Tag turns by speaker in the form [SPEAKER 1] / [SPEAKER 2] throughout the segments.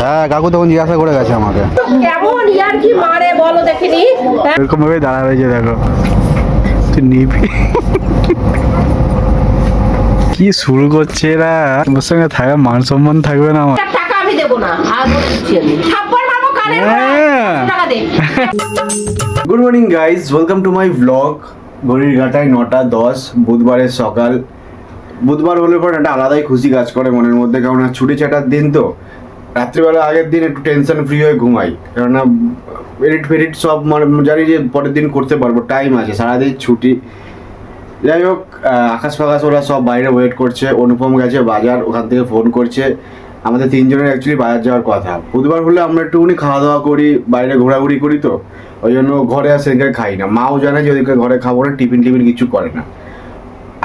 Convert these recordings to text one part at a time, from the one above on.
[SPEAKER 1] হ্যাঁ কাকু তখন জিজ্ঞাসা করে গেছে আমাকে
[SPEAKER 2] কেমন ইয়ার কি মারে বলো দেখিনি।
[SPEAKER 1] এরকম ভাবে দাঁড়া রয়েছে দেখো তুই নিবি কি শুরু করছে এরা তোর সঙ্গে থাকা মান সম্মান থাকবে না আমার
[SPEAKER 2] টাকা আমি দেবো না আর বলছি আমি থাপ্পড় মারবো কানে টাকা দে।
[SPEAKER 1] Good morning guys welcome to my blog. ঘড়ির ঘাটায় 9:10 বুধবারের সকাল। বুধবার হলে পর একটা আলাদাই খুশি কাজ করে মনের মধ্যে, কারণ ছুটি ছাটার দিন তো রাত্রিবেলা আগের দিন একটু টেনশন ফ্রি হয়ে ঘুমাই, কেননা এডিট ফেডিট সব মানে জানি যে পরের দিন করতে পারবো, টাইম আছে, সারাদিন ছুটি। যাই হোক আকাশ ফাকাশ ওরা সব বাইরে ওয়েট করছে, অনুপম গেছে বাজার, ওখান থেকে ফোন করছে। আমাদের তিনজনের অ্যাকচুয়ালি বাজার যাওয়ার কথা। বুধবার হলে আমরা একটুখানি খাওয়া দাওয়া করি, বাইরে ঘোরাঘুরি করি, তো ওই জন্য ঘরে আর সেদিকে খাই না। মাও জানে যে ওদিকে ঘরে খাবো না, টিফিন কিছু করে না।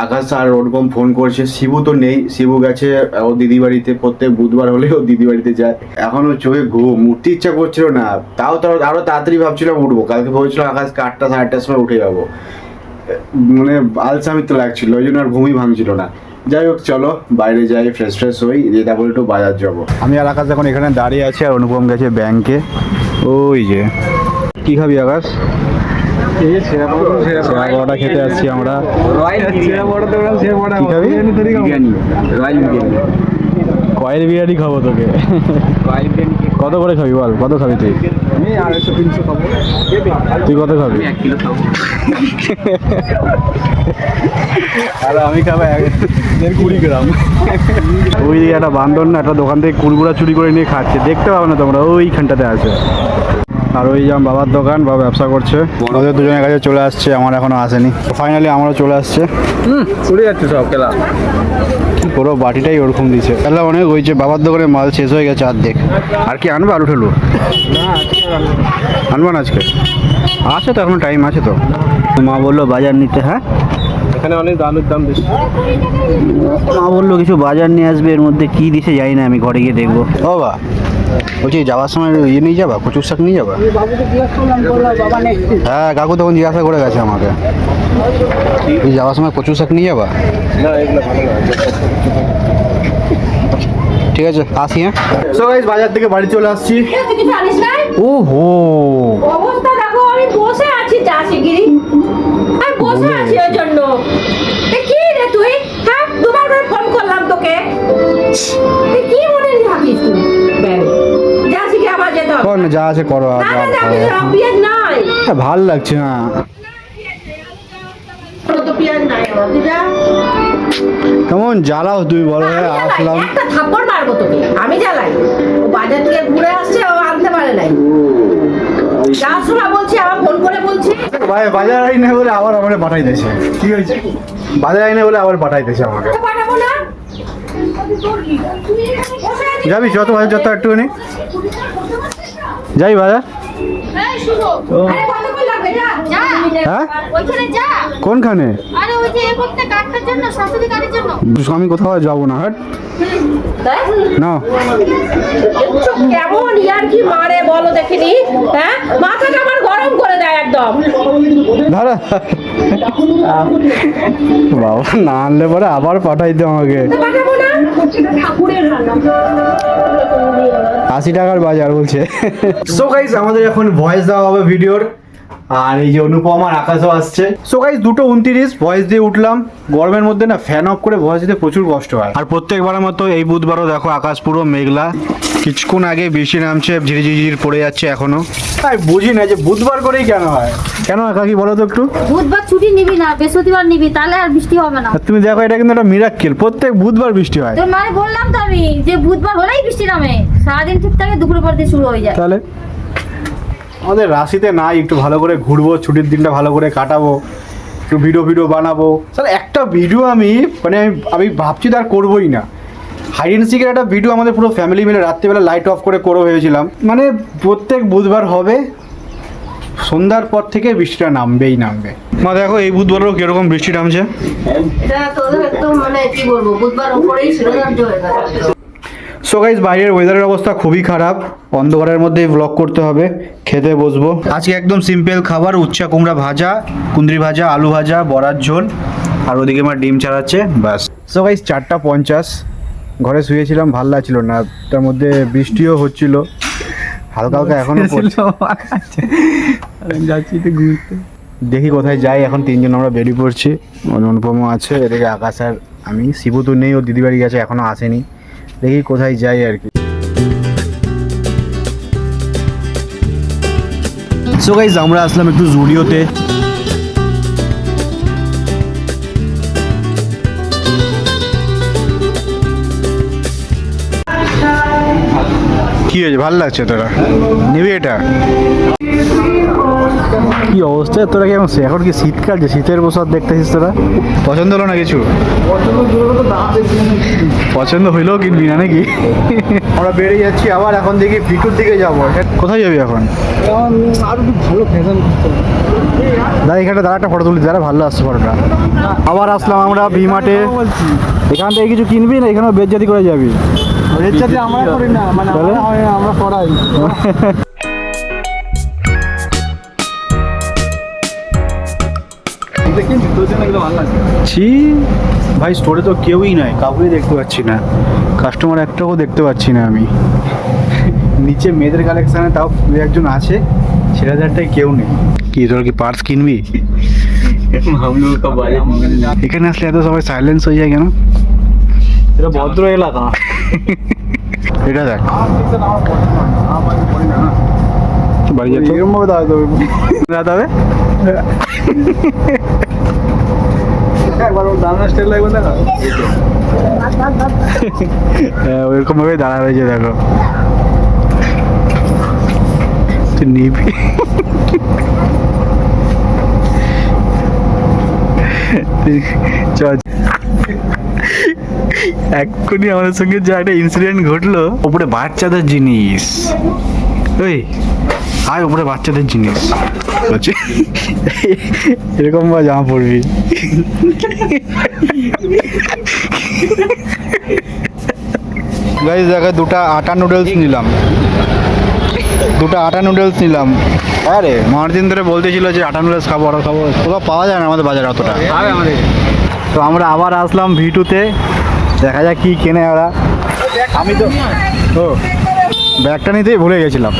[SPEAKER 1] আকাশ আর ওরকম ফোন করছে, শিবু তো নেই, শিবু গেছে ও দিদি বাড়িতে, প্রত্যেক বুধবার হলে ও দিদি বাড়িতে যায়। এখনো চোখে ঘুম, উঠতে ইচ্ছা করছিল না, তাও তো আরো তাড়াতাড়ি ভাবছিলাম উঠবো, কালকে ভেবেছিলাম আকাশকে 8টা 8:30 সময় উঠে যাবো, আলসামি তো লাগছিল, ওই জন্য আর ঘুমই ভাঙছিল না। যাই হোক চলো বাইরে যাই, ফ্রেশ হই, দিয়ে তারপর একটু বাজার যাবো। আমি আর আকাশ এখন এখানে দাঁড়িয়ে আছি, আর অনুপম গেছে ব্যাংকে। ওই যে কি খাবি আকাশ? সেরা বড়া খেতে আসছি আমরা। কি খাবি? কয়েল বিরিয়ানি খাবো তোকে। কত করে খাবি বল, কত খাবি তুই? আমি 250-300 খাবো। তুই কত খাবি? 1 কিলো খাবো। আর আমি খাবো 20 গ্রাম। ওই একটা বান্দর না, একটা দোকান থেকে কুড়গুড়া চুরি করে নিয়ে খাচ্ছে, দেখতে পাবো না তোমরা, ওইখানটাতে আছে। আর ওই যে বাবার দোকান, বাবা ব্যবসা করছে, ওদের দুজনের কাছে চলে আসছে, আমার এখনো আসেনি। ফাইনালি আমারও চলে আসছে। চলে যাচ্ছে সব খেলা, কি করো, বাটিটাই ওরকম দিছে। খেলা অনেক হয়েছে, বাবার দোকানে মাল শেষ হয়ে গেছে অর্ধেক। আর কি আনবে? আলু ঠালু আনবা না আজকে? আছে তো, এখনো টাইম আছে তো। মা বললো বাজার নিতে। হ্যাঁ
[SPEAKER 3] এখানে অনেক আলুর দাম বেশি।
[SPEAKER 1] মা বললো কিছু বাজার নিয়ে আসবে, এর মধ্যে কি দিছে জানি না, আমি ঘরে গিয়ে দেখবো। ও বা বলছি যাওয়ার সময় ইয়ে নিয়ে যাবা, কচুর শাক নিয়ে যাবা? হ্যাঁ কাকু তখন জিজ্ঞাসা করে গেছে আমাকে, যাওয়ার সময় কচুর শাক নিয়ে যাবা? ঠিক আছে আসি। হ্যাঁ সো গাইস বাজার থেকে বাড়ি চলে আসছি।
[SPEAKER 2] তুই কিছু জানিস না?
[SPEAKER 1] ওহো
[SPEAKER 2] অবস্থা দেখো, আমি বসে আছি চা শিগগিরি, আমি বসে আছি ওই জন্য। কি রে তুই? হ্যাঁ দুবার করে ফোন করলাম তোকে, তুই কি মনে রাখিস তুই? যা শিখে আবার যেতে হবে।
[SPEAKER 1] কর না, যা আছে করো।
[SPEAKER 2] না না না, পেঁয়াজ নাই,
[SPEAKER 1] ভাল লাগছে না
[SPEAKER 2] তো পেঁয়াজ নাই আমার, তুই যা।
[SPEAKER 1] কেমন জ্বালাও তুই বলো।
[SPEAKER 2] আমি জ্বালাই,
[SPEAKER 1] আসলাম,
[SPEAKER 2] একটা থাপ্পড় মারবো তোকে, আমি জ্বালাই। ও বাজার থেকে ঘুরে আসছে, ও আনতে পারে নাই। যাওয়ার সময় বলছি, আবার ফোন করে বলছি
[SPEAKER 1] বাজার আই না বলে আবার আমাকে পাঠাই দিয়েছে। কি হয়েছে? বাজার আই না বলে আবার পাঠাই দিয়েছে আমাকে।
[SPEAKER 2] পাঠাবো না।
[SPEAKER 1] যাবি যত বাজার, যত একটুখানি যাই বাজার।
[SPEAKER 2] আরে কতক্ষণ লাগবে? যা যা,
[SPEAKER 1] হ্যাঁ
[SPEAKER 2] ওইখানে যা।
[SPEAKER 1] কোনখানে?
[SPEAKER 2] আরে ওই যে এ করতে কাটটার জন্য, শাশুড়ি কাটার জন্য।
[SPEAKER 1] আমি কোথাও যাবো না। হ্যাঁ না
[SPEAKER 2] কেমন ইয়ার কি মারে বলো দেখিনি। হ্যাঁ মাথাটা আমার গরম করে দেয় একদম।
[SPEAKER 1] দাঁড়া বাবা, না আনলে পরে আবার পাঠাই দে আমাকে।
[SPEAKER 2] পাঠাবো না। ঠাকুরের রান্না
[SPEAKER 1] 80 টাকার বাজার বলছে। সো গাইস আমাদের এখন ভয়েস দেওয়া হবে ভিডিওর, আর এই যে অনুপম আর আকাশও আসছে। সো গাইস 2:29 ভয়েস দিয়ে উঠলাম। গরমের মধ্যে না ফ্যান অফ করে ভয়েস দিতে প্রচুর কষ্ট হয়। আর প্রত্যেকবারের মতো এই বুধবারও দেখো আকাশ পুরো মেঘলা, কিছুক্ষণ আগে বৃষ্টি নামছে, ঝিরিঝিরি পড়ে যাচ্ছে এখনো। তাই বুঝি না যে বুধবার করেই কেন হয়, কেন কাকি বলো তো একটু।
[SPEAKER 4] বুধবার ছুটি নিবি না, বৃহস্পতিবার নিবি, তাহলে আর বৃষ্টি হবে না।
[SPEAKER 1] আর তুমি দেখো এটা কিন্তু একটা মিরাক্কেল, প্রত্যেক বুধবার বৃষ্টি হয়।
[SPEAKER 4] তোর মানে বললাম তো আমি যে বুধবার হলেই বৃষ্টি নামে, সারাদিন ঠিক থাকে, দুপুরের পর দিয়ে শুরু হয়ে যায়।
[SPEAKER 1] তাহলে আমাদের রাশিতে নাই, একটু ভালো করে ঘুরবো, ছুটির দিনটা ভালো করে কাটাবো, একটু ভিডিও বানাবো। তাহলে একটা ভিডিও আমি ভাবছি তার করবোই না। হাইড অ্যান্ড সিকের একটা ভিডিও আমাদের পুরো ফ্যামিলি মিলে রাত্রিবেলা লাইট অফ করে ভেবেছিলাম, মানে প্রত্যেক বুধবার হবে, সন্ধ্যার পর থেকে বৃষ্টিটা নামবেই নামবে। মা দেখো এই বুধবারও কিরকম বৃষ্টি নামছে।
[SPEAKER 2] এটা তোদের একদম মানে কি বলবো, বুধবার উপরেই শিরোধার্য হয়ে গেছে।
[SPEAKER 1] সো গাইস বাইরের ওয়েদারের অবস্থা খুবই খারাপ, অন্ধকারের মধ্যেই ব্লগ করতে হবে। খেতে বসবো আজকে, একদম সিম্পল খাবার, উচ্চা কুমড়া ভাজা, কুঁদরি ভাজা, আলু ভাজা, বড়ার ঝোল, আর ওদিকে আমার ডিম চালাচ্ছে, ব্যাস। সো গাইস 4:50, ঘরে শুয়েছিলাম, ভাল লাগছিল না, তার মধ্যে বৃষ্টিও হচ্ছিল হালকা হালকা, এখনো পড়ছে।
[SPEAKER 3] যাচ্ছি তো ঘুরতে।
[SPEAKER 1] দেখি কোথায় যাই, এখন তিনজন আমরা বেরিয়ে পড়ছি। অনুপমও আছে, এদিকে আকাশ আর আমি। শিবু তো নেই, ও দিদি বাড়ি গেছে, এখনো আসেনি। দেখি কোথায় যাই আর কি। সো গাইজ আমরা আসলাম একটু জুডিওতে। কি হয়েছে, ভালো লাগছে তোরা? নিবি এটা? কি অবস্থা তোরা? কি এখন কি শীতকাল, যে শীতের পোশাক দেখতেছিস তোরা? পছন্দ হলো না কিছু? পছন্দ হইলেও কিনবি না নাকি? আমরা বেরিয়ে যাচ্ছি আবার, এখন দেখি ভিটুর দিকে যাবো। কোথায় যাবি এখন?
[SPEAKER 3] আর একটু ভালো ফ্যাশন করতে হবে।
[SPEAKER 1] দাদা এখানে দাঁড়া, একটা ফটো তুলি, দাঁড়া, ভালো আসছে ফটোটা। আবার আসলাম আমরা ভি-মার্টে। এখান থেকে কিছু কিনবি না এখানে বেজ্জাতি করে যাবি?
[SPEAKER 3] বেজ্জাতি আমরা করি না, মানে আমরা হয় না, আমরা করাই। দেখি তোর জন্য এগুলো ভালো লাগছে।
[SPEAKER 1] ছি ভাই, স্টোরে তো কেউই নাই, কাউকেই দেখতে পাচ্ছি না, কাস্টমার একটাও দেখতে পাচ্ছি না আমি। নিচে মেয়েদের কালেকশানে তাও দু একজন আছে, ছেলেদেরটাই কেউ নেই। কি তোর কি পার্স কিনবি? এখানে আসলে এত সবাই সাইলেন্স হয়ে যায় কেন?
[SPEAKER 3] এটা ভদ্র এলাকা।
[SPEAKER 1] এটা দেখ, বাড়ি
[SPEAKER 3] এরকম
[SPEAKER 1] যেতে
[SPEAKER 3] ভাবে দাঁড়াতে হবে।
[SPEAKER 1] হবে।
[SPEAKER 3] একবার ওর দাঁড়ানোর স্টাইল লাগবে না।
[SPEAKER 1] হ্যাঁ, ওইরকম ভাবে দাঁড়া রয়েছে, দেখো। তুই নিবি? চল, এক্ষুনি আমাদের সঙ্গে যে একটা ইনসিডেন্ট ঘটলো, উপরে বাচ্চাদের জিনিস। ওই আয়, উপরে বাচ্চাদের জিনিস হচ্ছে, এরকম বা জামা পড়বি। গাইস দেখো, দুটো আটা নুডলস নিলাম। আরে মারদিন ধরে বলতেছিল যে আটা নুডলস খাবো, ওরা খাবো, কোথাও পাওয়া যায় না আমাদের বাজারে অতটা।
[SPEAKER 3] আমাদের
[SPEAKER 1] তো আমরা আবার আসলাম ভি2তে, দেখা যাক কি কেনে ওরা। আমি তো ব্যাগটা নিতেই ভুলে গেছিলাম।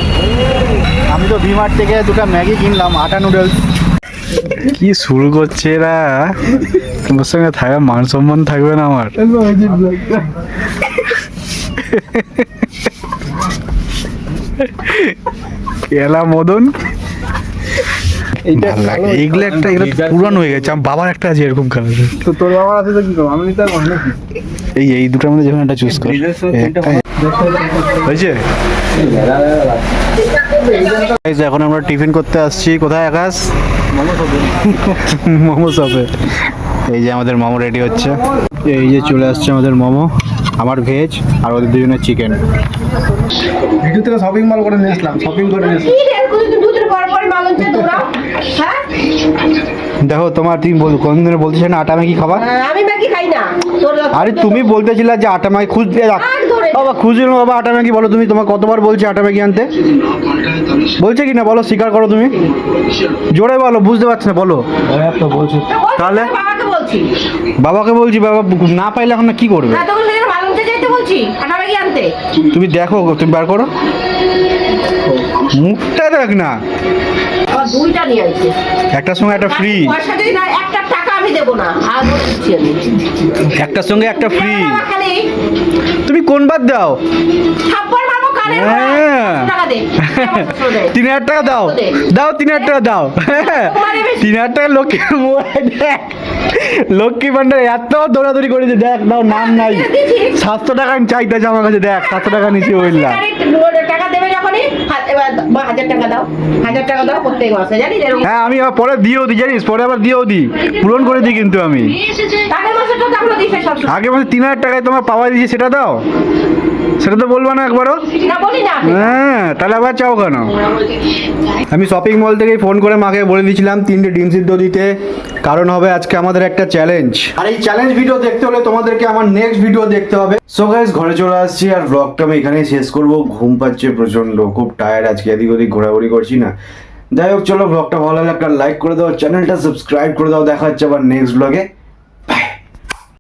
[SPEAKER 1] আমি তো ভি-মার্ট থেকে দুটো ম্যাগি কিনলাম, আটা নুডলস। কি শুরু করছে এরা, তোমার সঙ্গে থাকা মান সম্মান থাকবে না আমার? কেলা মদন, এইগুলো একটা, এগুলো পুরানো হয়ে গেছে। আমার বাবার একটা আছে এরকম কালার।
[SPEAKER 3] তো তোর বাবার আছে তো কি করবো, আমি নিতে পারবো নাকি?
[SPEAKER 1] এই দুটোর মধ্যে যখন একটা চুজ কর, হয়েছে? Guys, এখন আমরা টিফিন করতে আসছি। কোথায় আকাশ? মোমো শপে। এই যে আমাদের মোমো রেডি হচ্ছে। এই যে চলে আসছে আমাদের মোমো, আমার ভেজ আর ওদের দুজনের চিকেন।
[SPEAKER 3] ভিডিও থেকে শপিং মল করে নিয়ে আসলাম, শপিং করে নিয়ে আসলাম।
[SPEAKER 2] কি রে দুধের পর পর মালঞ্চে দৌড়াও, হ্যাঁ?
[SPEAKER 1] দেখো তোমার, তুমি কোন দিনে বলতেছ না আটা ম্যাগি খাবা?
[SPEAKER 2] আমি ম্যাগি খাই না। তোর
[SPEAKER 1] আরে তুমি বলতেছিলা যে আটা ম্যাগি খুঁজতে রাখ।
[SPEAKER 2] আর ধরে
[SPEAKER 1] বাবা খুঁজে নাও বাবা, আটা ম্যাগি বলো তুমি। তোমার কতবার বলছি আটা ম্যাগি আনতে? বলছে কি না বলো, স্বীকার করো তুমি, জোরে বলো, বুঝতে পারছি না, বলো।
[SPEAKER 3] তো বলছি
[SPEAKER 1] তাহলে?
[SPEAKER 2] বাবাকে বলছি।
[SPEAKER 1] বাবাকে বলছি, বাবা না পাইলে এখন না কি করবে?
[SPEAKER 2] এতক্ষণ থেকে মালঞ্চে যেতে বলছি, আটা ম্যাগি আনতে।
[SPEAKER 1] তুমি দেখো, তুমি বার করো, মুখটা দেখ না।
[SPEAKER 2] আবার দুইটা নিয়ে আইছে।
[SPEAKER 1] একটার সঙ্গে একটা ফ্রি,
[SPEAKER 2] পয়সা যদি না, একটা টাকা আমি দেবো না, আর বলে দিচ্ছি আমি।
[SPEAKER 1] একটার সঙ্গে একটা ফ্রি।
[SPEAKER 2] বাবা খালি
[SPEAKER 1] তুমি কোন বাদ দাও?
[SPEAKER 2] থাপ্পড় মারবো কানে।
[SPEAKER 1] হ্যাঁ।
[SPEAKER 2] টাকা দে।
[SPEAKER 1] 3,000 টাকা দাও, দাও 3,000 টাকা দাও। 3,000 টাকা লক্ষ্মী মোবাইল, দেখ লক্ষ্মী ভান্ডার এত দৌড়াদৌড়ি করেছে, দেখ দাও, নাম নাই। 700 টাকা চাইতেছে আমার কাছে, দেখ 700 টাকা নিচে বললা।
[SPEAKER 2] টাকা দেবে যখনই 1,000 টাকা দাও, 1,000 টাকা দাও প্রত্যেক মাসে, জানিস এরকম।
[SPEAKER 1] হ্যাঁ, আমি আবার পরে দিয়েও দিই, জানিস, পরে আবার দিয়েও দিই, পূরণ করে দিই কিন্তু আমি।
[SPEAKER 2] আগের মাসে তো আমরা দিছে সব।
[SPEAKER 1] আগে মাসে 3,000 টাকায় তোমার পাওয়া দিয়েছি, সেটা দাও, সেটা তো বলবা না একবারও?
[SPEAKER 2] না বলি না।
[SPEAKER 1] হ্যাঁ, তাহলে আবার চাও কেন? আমি শপিং মল থেকেই ফোন করে মাকে বলে দিয়েছিলাম 3টে ডিম সিদ্ধ দিতে, কারণ হবে আজকে আমাদের একটা চ্যালেঞ্জ। আর এই চ্যালেঞ্জ ভিডিও দেখতে হলে তোমাদেরকে আমার নেক্সট ভিডিও দেখতে হবে। সো গাইস, ঘরে চলে আসছি আর ব্লগটা আমি এখানেই শেষ করব। ঘুম পাচ্ছে প্রচন্ড, খুব টায়ার্ড আজকে, এদিক ওদিক ঘোরাঘুরি করছি না। যাই হোক, চলো, ব্লগটা ভালো লাগলে একটা লাইক করে দাও, চ্যানেলটা সাবস্ক্রাইব করে দাও। দেখা হচ্ছে আবার নেক্সট ব্লগে।